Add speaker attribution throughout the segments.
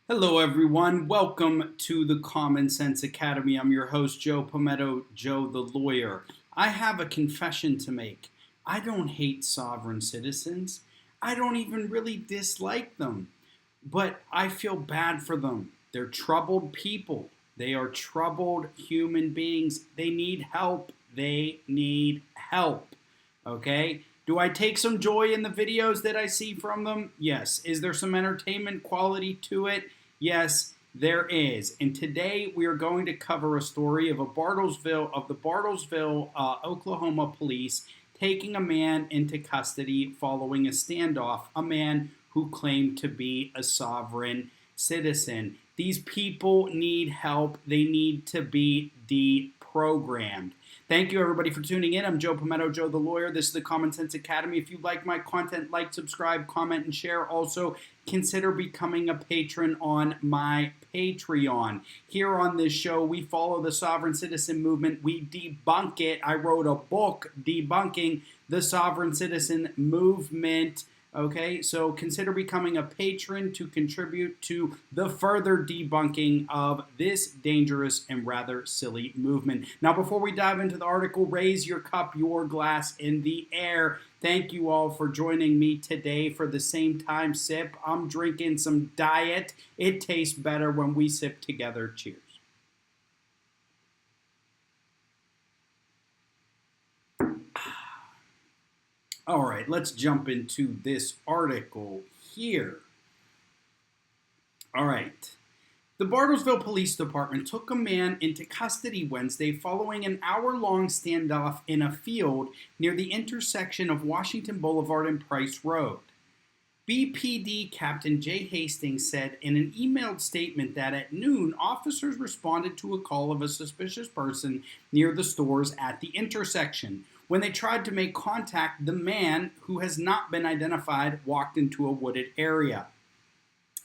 Speaker 1: Hello, everyone. Welcome to the Common Sense Academy. I'm your host, Joe Palmetto, Joe the Lawyer. I have a confession to make. I don't hate sovereign citizens. I don't even really dislike them. But I feel bad for them. They're troubled people. They are troubled human beings. They need help. They need help. Okay? Do I take some joy in the videos that I see from them? Yes. Is there some entertainment quality to it? Yes, there is. And today we are going to cover a story of the Bartlesville, Oklahoma police taking a man into custody following a standoff, a man who claimed to be a sovereign citizen. These people need help. They need to be deprogrammed. Thank you, everybody, for tuning in. I'm Joe Palmetto, Joe the Lawyer. This is the Common Sense Academy. If you like my content, like, subscribe, comment, and share. Also, consider becoming a patron on my Patreon. Here on this show, we follow the sovereign citizen movement. We debunk it. I wrote a book debunking the sovereign citizen movement. Okay, so consider becoming a patron to contribute to the further debunking of this dangerous and rather silly movement. Now, before we dive into the article, raise your cup, your glass in the air. Thank you all for joining me today for the same time sip. I'm drinking some diet. It tastes better when we sip together. Cheers. All right, let's jump into this article here. All right. The Bartlesville Police Department took a man into custody Wednesday following an hour-long standoff in a field near the intersection of Washington Boulevard and Price Road. BPD Captain Jay Hastings said in an emailed statement that at noon, officers responded to a call of a suspicious person near the stores at the intersection. When they tried to make contact, the man, who has not been identified, walked into a wooded area.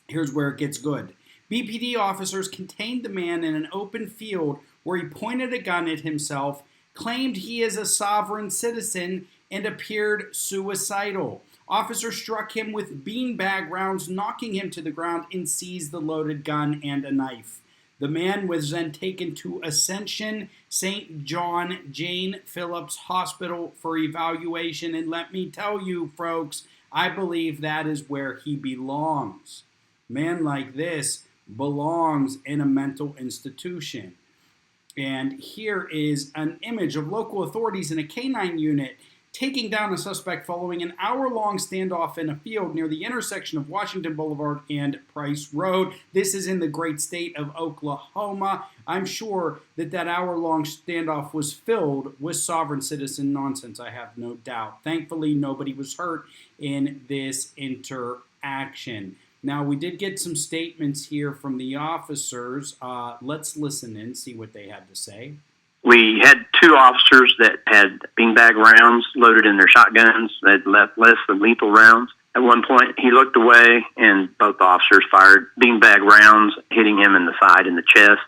Speaker 1: Here's where it gets good. BPD officers contained the man in an open field where he pointed a gun at himself, claimed he is a sovereign citizen, and appeared suicidal. Officers struck him with beanbag rounds, knocking him to the ground, and seized the loaded gun and a knife. The man was then taken to Ascension St. John Jane Phillips Hospital for evaluation. And let me tell you, folks, I believe that is where he belongs. A man like this belongs in a mental institution. And here is an image of local authorities in a canine unit taking down a suspect following an hour-long standoff in a field near the intersection of Washington Boulevard and Price Road. This is in the great state of Oklahoma. I'm sure that hour-long standoff was filled with sovereign citizen nonsense. I have no doubt. Thankfully, nobody was hurt in this interaction. Now, we did get some statements here from the officers. Let's listen and see what they had to say.
Speaker 2: We had two officers that had beanbag rounds loaded in their shotguns that left less than lethal rounds. At one point, he looked away, and both officers fired beanbag rounds, hitting him in the side and the chest.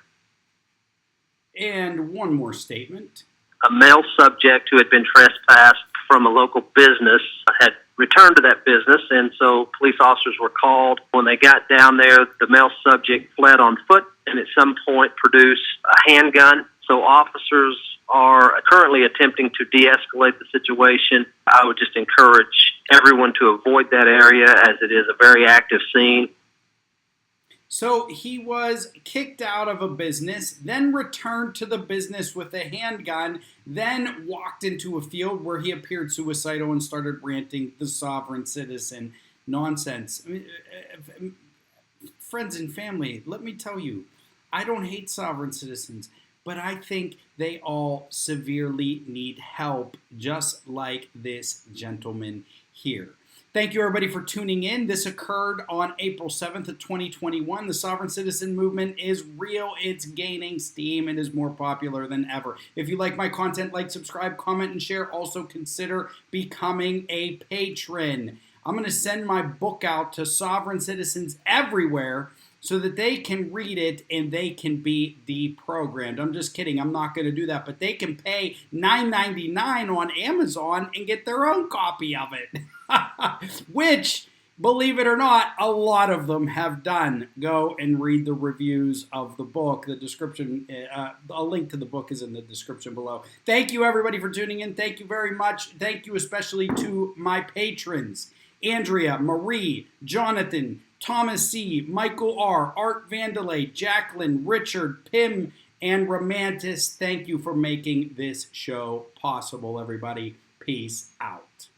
Speaker 1: And one more statement.
Speaker 3: A male subject who had been trespassed from a local business had returned to that business, and so police officers were called. When they got down there, the male subject fled on foot and at some point produced a handgun. So officers are currently attempting to de-escalate the situation. I would just encourage everyone to avoid that area as it is a very active scene.
Speaker 1: So he was kicked out of a business, then returned to the business with a handgun, then walked into a field where he appeared suicidal and started ranting the sovereign citizen nonsense. I mean, friends and family, let me tell you, I don't hate sovereign citizens, but I think they all severely need help, just like this gentleman here. Thank you, everybody, for tuning in. This occurred on April 7th of 2021. The sovereign citizen movement is real. It's gaining steam. It is more popular than ever. If you like my content, like, subscribe, comment, and share. Also consider becoming a patron. I'm going to send my book out to sovereign citizens everywhere so that they can read it and they can be deprogrammed. I'm just kidding. I'm not going to do that. But they can pay $9.99 on Amazon and get their own copy of it. Which believe it or not, a lot of them have done. Go and read the reviews of the book. The description, a link to the book is in the description below. Thank you, everybody, for tuning in. Thank you very much. Thank you especially to my patrons, Andrea, Marie, Jonathan, Thomas C., Michael R., Art Vandelay, Jacqueline, Richard, Pim, and Romantis. Thank you for making this show possible, everybody. Peace out.